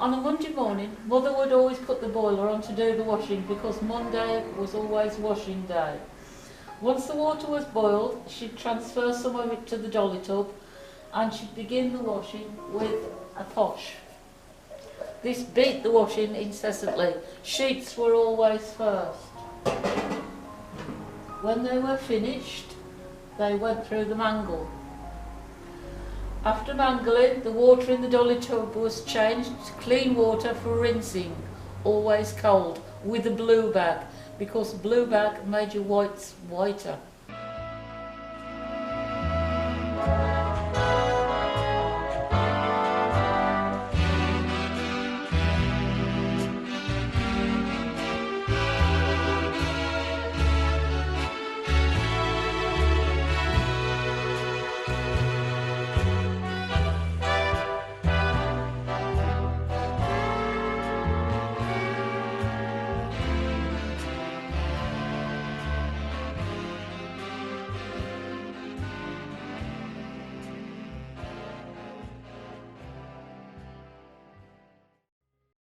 On a Monday morning, Mother would always put the boiler on to do the washing because Monday was always washing day. Once the water was boiled, she'd transfer some of it to the dolly tub and she'd begin the washing with a posh. This beat the washing incessantly. Sheets were always first. When they were finished, they went through the mangle. After mangling, the water in the dolly tub was changed to clean water for rinsing, always cold, with a blue bag, because blue bag made your whites whiter.